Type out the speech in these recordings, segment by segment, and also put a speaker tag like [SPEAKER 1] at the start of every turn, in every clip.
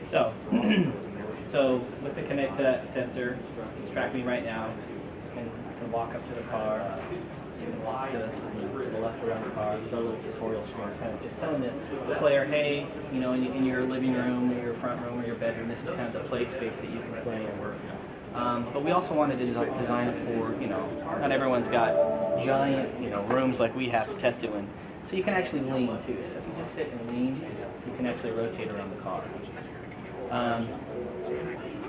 [SPEAKER 1] So, so with the Kinect sensor, it's tracking me right now. I can walk up to the car, walk to the left around the car. There's a little tutorial screen, kind of just telling the player, hey, you know, in your living room, or your front room, or your bedroom, this is kind of the play space that you can play in. But we also wanted to design it for, you know, not everyone's got giant, you know, rooms like we have to test it in. So you can actually lean too. So if you just sit and lean, you can actually rotate around the car.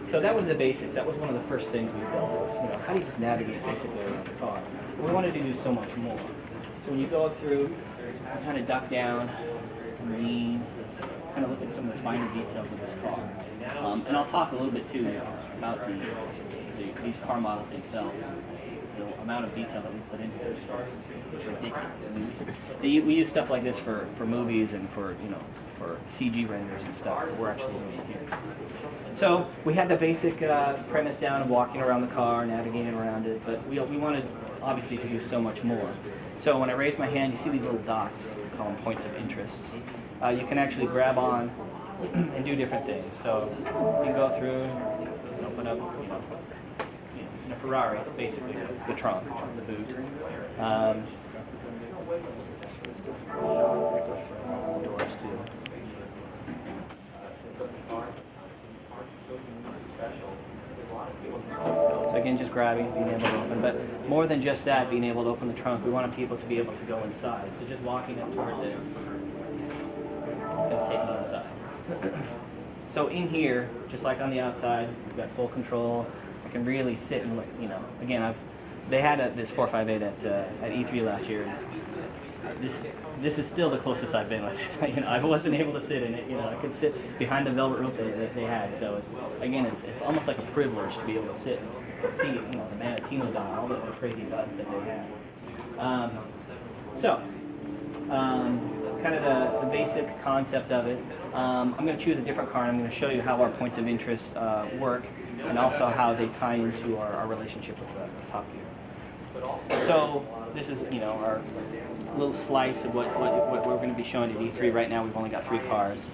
[SPEAKER 1] So that was the basics. That was one of the first things we built was, you know, how do you just navigate basically around the car? We wanted to do so much more. So when you go up through, you kind of duck down, and lean, kind of look at some of the finer details of this car. And I'll talk a little bit too about these car models themselves. The amount of detail that we put into it, it's ridiculous. I mean, we use stuff like this for movies and for, you know, for CG renders and stuff. We're actually doing it here. So we had the basic premise down of walking around the car, navigating around it, but we wanted obviously to do so much more. So when I raise my hand, you see these little dots, we call them points of interest. You can actually grab on and do different things. So you can go through and open up, you know, in a Ferrari, it's basically the trunk, the boot. Doors too. So again, just grabbing, being able to open. But more than just that, being able to open the trunk, we wanted people to be able to go inside. So just walking up towards it, it's going to take you inside. So in here, just like on the outside, we've got full control. I can really sit and look, you know. Again, they had this 458 at E3 last year. This is still the closest I've been with it. You know, I wasn't able to sit in it. You know, I could sit behind the velvet rope that they had. So it's almost like a privilege to be able to sit and see, you know, the Manatino dial, all the crazy buttons that they had. Kind of the basic concept of it. I'm going to choose a different car, and I'm going to show you how our points of interest work, and also how they tie into our relationship with Top Gear. So this is, you know, our little slice of what we're going to be showing at E3. Right now we've only got 3 cars.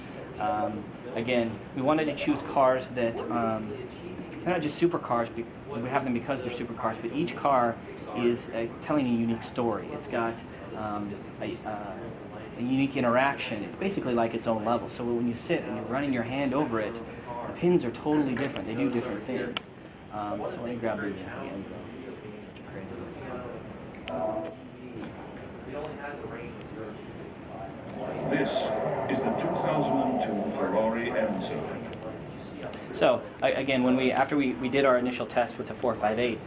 [SPEAKER 1] Again, we wanted to choose cars that, they're not just supercars, we have them because they're supercars, but each car is telling a unique story. It's got a unique interaction. It's basically like its own level. So when you sit and you're running your hand over it, the pins are totally different. They do different things. So let me grab the end zone. Such a crazy
[SPEAKER 2] This is the 2002 Ferrari Enzo.
[SPEAKER 1] So again, after we did our initial test with the 458,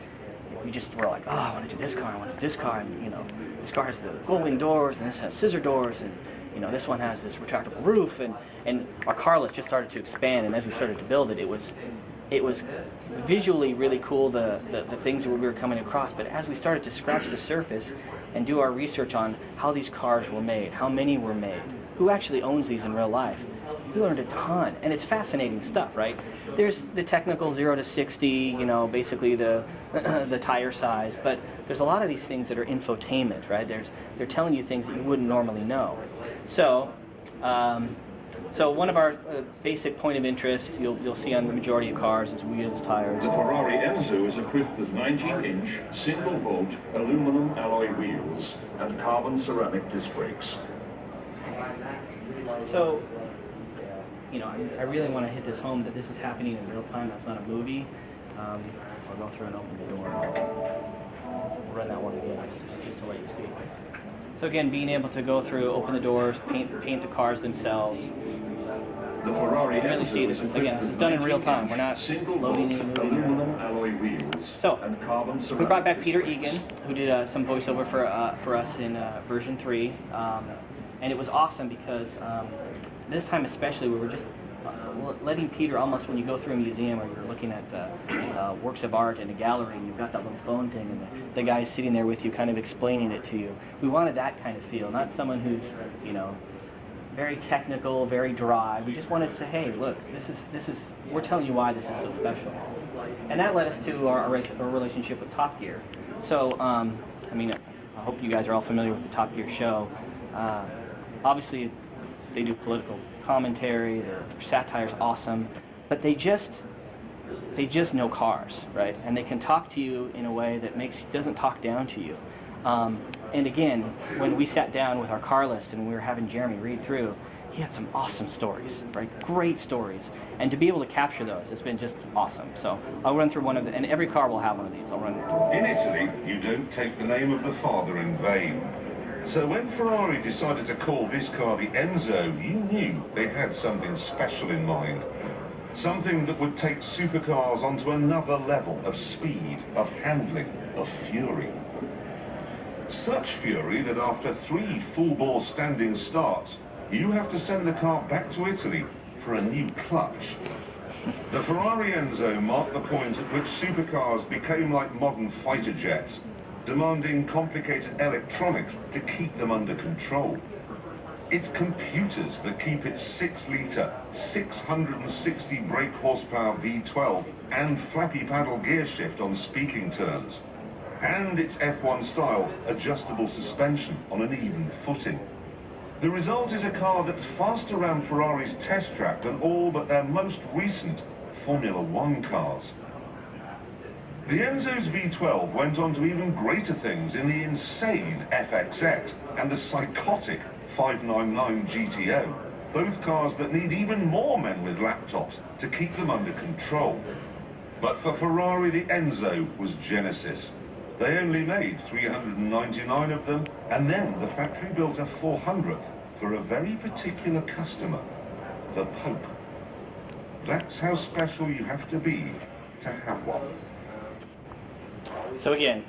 [SPEAKER 1] we just were like, oh, I want to do this car, I want to do this car, and you know, this car has the gull-wing doors, and this has scissor doors, and you know, this one has this retractable roof, and our car list just started to expand, and as we started to build it, it was visually really cool, the things that we were coming across, but as we started to scratch the surface and do our research on how these cars were made, how many were made, who actually owns these in real life, we learned a ton, and it's fascinating stuff, right? There's the technical 0 to 60, you know, basically the tire size, but there's a lot of these things that are infotainment, right? They're telling you things that you wouldn't normally know. So, so one of our basic point of interest, you'll see on the majority of cars, is wheels, tires.
[SPEAKER 2] The Ferrari Enzo is equipped with 19-inch single-bolt aluminum alloy wheels and carbon ceramic disc brakes.
[SPEAKER 1] So, you know, I really want to hit this home that this is happening in real time. That's not a movie. I'll go through and open the door. We'll run that one again just to let you see. So again, being able to go through, open the doors, paint the cars themselves.
[SPEAKER 2] The Ferrari
[SPEAKER 1] really see this. Again, this is done in real time. We're not loading any
[SPEAKER 2] aluminum alloy wheels.
[SPEAKER 1] So we brought back Peter Egan, who did some voiceover for us in version 3, and it was awesome because this time especially we were just letting Peter, almost when you go through a museum or you're looking at works of art in a gallery and you've got that little phone thing and the guy's sitting there with you kind of explaining it to you. We wanted that kind of feel, not someone who's, you know, very technical, very dry. We just wanted to say, hey, look, this is we're telling you why this is so special. And that led us to our relationship with Top Gear. So, I mean, I hope you guys are all familiar with the Top Gear show. Obviously, they do political commentary, their satire's awesome, but they just know cars, right? And they can talk to you in a way that doesn't talk down to you. And again, when we sat down with our car list and we were having Jeremy read through, he had some awesome stories, right? Great stories. And to be able to capture those has been just awesome. So I'll run through one of them, and every car will have one of these. I'll run through.
[SPEAKER 3] In Italy, you don't take the name of the father in vain. So when Ferrari decided to call this car the Enzo, you knew they had something special in mind. Something that would take supercars onto another level of speed, of handling, of fury. Such fury that after 3 full-bore standing starts, you have to send the car back to Italy for a new clutch. The Ferrari Enzo marked the point at which supercars became like modern fighter jets, demanding complicated electronics to keep them under control. It's computers that keep its 6-litre, 660 brake horsepower V12 and flappy paddle gear shift on speaking terms. And its F1 style adjustable suspension on an even footing. The result is a car that's fast around Ferrari's test track than all but their most recent Formula One cars. The Enzo's V12 went on to even greater things in the insane FXX and the psychotic 599 GTO, both cars that need even more men with laptops to keep them under control. But for Ferrari, the Enzo was Genesis. They only made 399 of them, and then the factory built a 400th for a very particular customer, the Pope. That's how special you have to be to have one.
[SPEAKER 1] So again,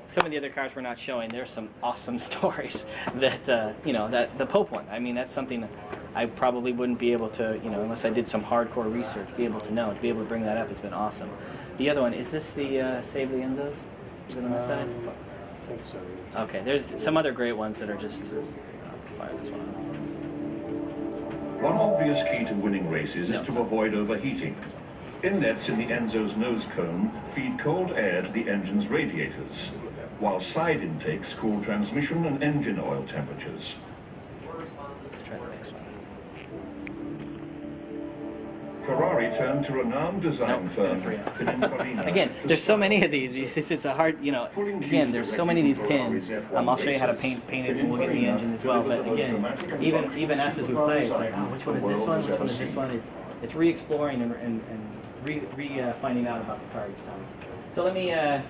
[SPEAKER 1] some of the other cars we're not showing, there's some awesome stories that, that the Pope one. I mean, that's something that I probably wouldn't be able to, unless I did some hardcore research, be able to know. To be able to bring that up has been awesome. The other one, is this the Save the Enzos? Is it on the side?
[SPEAKER 4] I think so.
[SPEAKER 1] Okay, there's some other great ones that are just, fire this one
[SPEAKER 2] One obvious key to winning races is
[SPEAKER 1] No,
[SPEAKER 2] to
[SPEAKER 1] sorry.
[SPEAKER 2] avoid overheating. Inlets in the Enzo's nose cone feed cold air to the engine's radiators, while side intakes cool transmission and engine oil temperatures.
[SPEAKER 1] Let's try the next one.
[SPEAKER 2] Ferrari turned to renowned design
[SPEAKER 1] Nope,
[SPEAKER 2] firm
[SPEAKER 1] three.
[SPEAKER 2] Pininfarina.
[SPEAKER 1] Again,
[SPEAKER 2] to
[SPEAKER 1] there's so
[SPEAKER 2] start
[SPEAKER 1] many of these. It's a hard, again, there's so many of these pins. I'll show you how to paint it when we'll get in the engine as well. But again, even us as we play, it's like, oh, which one is this one? Which one is this one? It's re-exploring and finding out about the car each time. So let me, I'll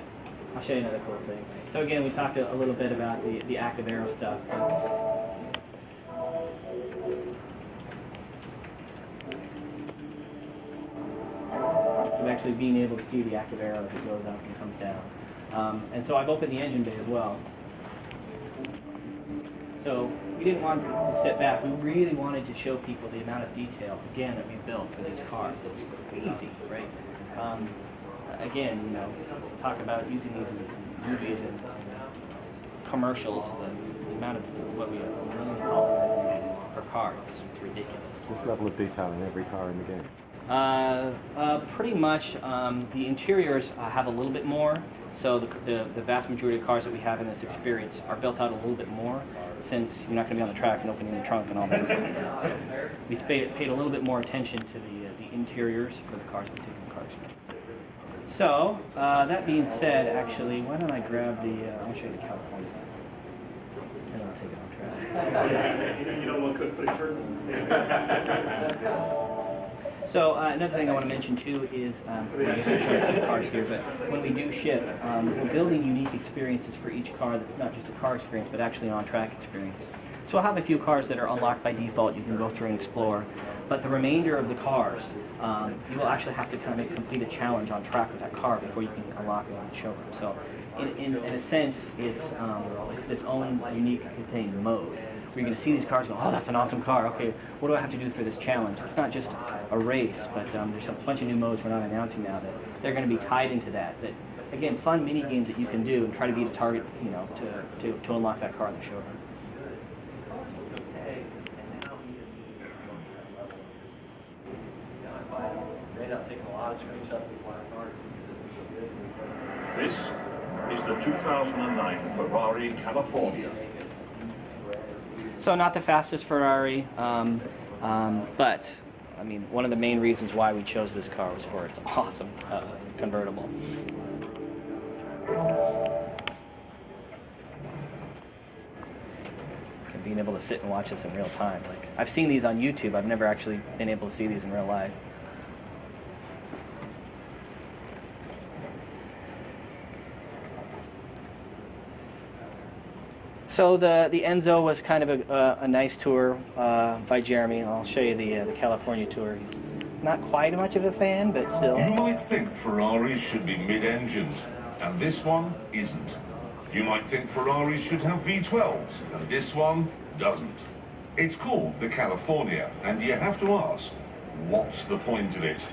[SPEAKER 1] show you another cool thing. So again, we talked a little bit about the active aero stuff. Of actually being able to see the active arrow as it goes up and comes down. And so I've opened the engine bay as well. So we didn't want to sit back. We really wanted to show people the amount of detail, again, that we built for these cars. It's crazy, right? Again, talk about using these in movies and commercials, the amount of what we have, $1 million per car, it's ridiculous.
[SPEAKER 4] This level of detail in every car in the game.
[SPEAKER 1] Pretty much. The interiors have a little bit more. So the vast majority of cars that we have in this experience are built out a little bit more, since you're not going to be on the track and opening the trunk and all that stuff. So we paid a little bit more attention to the interiors for the cars we take in cars. So that being said, actually, why don't I grab I'll show you the California, and I'll take it on track.
[SPEAKER 5] You don't want to put a turtle.
[SPEAKER 1] So another thing I want to mention too is, I guess I'll show you the cars here, but when we do ship, we're building unique experiences for each car that's not just a car experience, but actually an on-track experience. So we'll have a few cars that are unlocked by default, you can go through and explore, but the remainder of the cars, you will actually have to kind of complete a challenge on track with that car before you can unlock it on the showroom. So in a sense, it's this own unique contained mode. You're going to see these cars and go, oh, that's an awesome car. Okay, what do I have to do for this challenge? It's not just a race, but there's a bunch of new modes we're not announcing now that they're going to be tied into that. That again, fun mini games that you can do and try to be the target, to unlock that car in the showroom.
[SPEAKER 2] This is the 2009 Ferrari California.
[SPEAKER 1] So not the fastest Ferrari, but I mean, one of the main reasons why we chose this car was for its awesome convertible. And being able to sit and watch this in real time. Like, I've seen these on YouTube. I've never actually been able to see these in real life. So the Enzo was kind of a nice tour by Jeremy. I'll show you the California tour. He's not quite much of a fan, but still.
[SPEAKER 3] You might think Ferraris should be mid-engined, and this one isn't. You might think Ferraris should have V12s, and this one doesn't. It's called the California, and you have to ask, what's the point of it?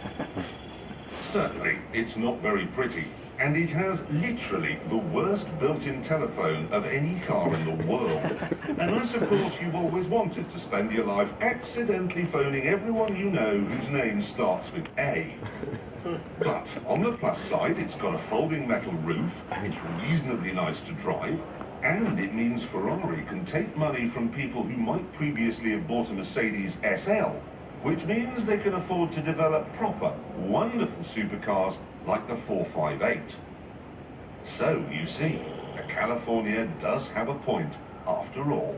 [SPEAKER 3] Certainly, it's not very pretty. And it has literally the worst built-in telephone of any car in the world. Unless, of course, you've always wanted to spend your life accidentally phoning everyone you know whose name starts with A. But on the plus side, it's got a folding metal roof, it's reasonably nice to drive, and it means Ferrari can take money from people who might previously have bought a Mercedes SL, which means they can afford to develop proper, wonderful supercars like the 458. So, you see, the California does have a point after all.